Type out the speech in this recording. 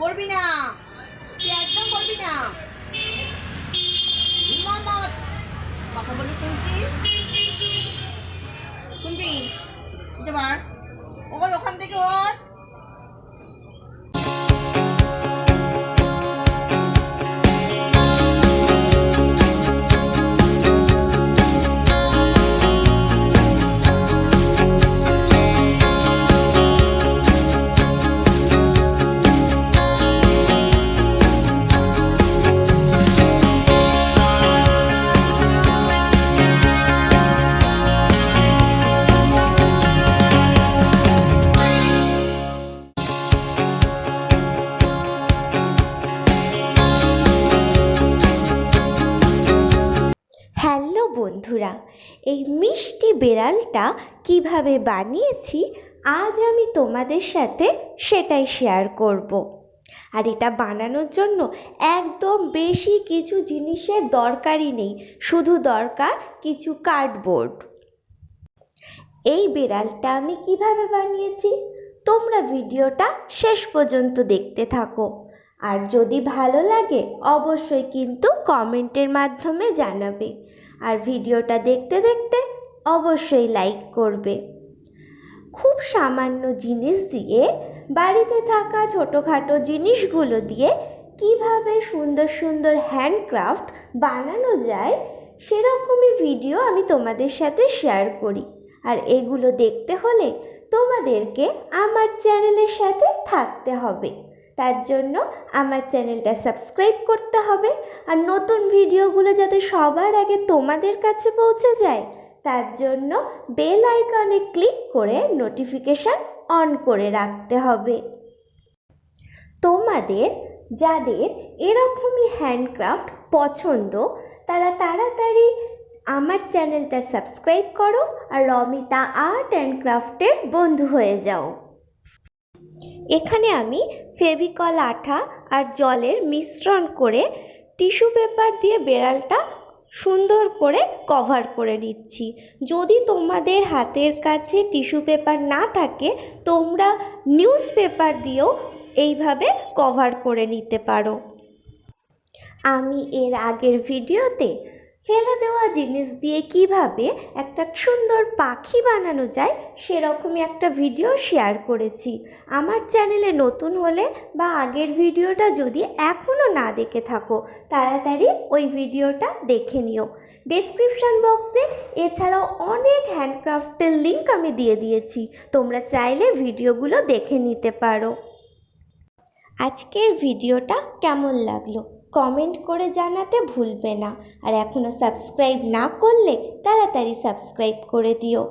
করবি না, তুই একদম করবি না। কথা বলি শুনছি, শুনবি এবার ওখান থেকে ওর হ্যালো বন্ধুরা, এই মিষ্টি বেড়ালটা কিভাবে বানিয়েছি আজ আমি তোমাদের সাথে সেটাই শেয়ার করব। আর এটা বানানোর জন্য একদম বেশি কিছু জিনিসের দরকারই নেই, শুধু দরকার কিছু কার্ডবোর্ড। এই বেড়ালটা আমি কিভাবে বানিয়েছি তোমরা ভিডিওটা শেষ পর্যন্ত দেখতে থাকো। আর যদি ভালো লাগে অবশ্যই কিন্তু কমেন্টের মাধ্যমে জানাবে, আর ভিডিওটা দেখতে দেখতে অবশ্যই লাইক করবে। খুব সামান্য জিনিস দিয়ে, বাড়িতে থাকা ছোটোখাটো জিনিসগুলো দিয়ে কিভাবে সুন্দর সুন্দর হ্যান্ডক্রাফট বানানো যায় সেরকমই ভিডিও আমি তোমাদের সাথে শেয়ার করি। আর এগুলো দেখতে হলে তোমাদেরকে আমার চ্যানেলের সাথে থাকতে হবে, তার জন্য আমার চ্যানেলটা সাবস্ক্রাইব করতে হবে। আর নতুন ভিডিওগুলো যাতে সবার আগে তোমাদের কাছে পৌঁছে যায় তার জন্য বেল আইকনে ক্লিক করে নোটিফিকেশান অন করে রাখতে হবে। তোমাদের যাদের এরকমই হ্যান্ডক্রাফট পছন্দ তারা তাড়াতাড়ি আমার চ্যানেলটা সাবস্ক্রাইব করো আর রমিতা আর্ট অ্যান্ড ক্রাফটের বন্ধু হয়ে যাও। এখানে আমি ফেভিকল আঠা আর জলের মিশ্রণ করে টিস্যু পেপার দিয়ে বেড়ালটা সুন্দর করে কভার করে নিচ্ছি। যদি তোমাদের হাতের কাছে টিস্যু পেপার না থাকে তোমরা নিউজ পেপার দিয়েও এইভাবে কভার করে নিতে পারো। আমি এর আগের ভিডিওতে ফেলে দেওয়া জিনিস দিয়ে কিভাবে একটা সুন্দর পাখি বানানো যায় সেরকমই একটা ভিডিও শেয়ার করেছি। আমার চ্যানেলে নতুন হলে বা আগের ভিডিওটা যদি এখনও না দেখে থাকো তাড়াতাড়ি ওই ভিডিওটা দেখে নিও। ডেসক্রিপশান বক্সে এছাড়াও অনেক হ্যান্ডক্রাফটের লিঙ্ক আমি দিয়ে দিয়েছি, তোমরা চাইলে ভিডিওগুলো দেখে নিতে পারো। আজকের ভিডিওটা কেমন লাগলো কমেন্ট করে জানাতে ভুলবে না। আর এখনও সাবস্ক্রাইব না করলে তাড়াতাড়ি সাবস্ক্রাইব করে দিও।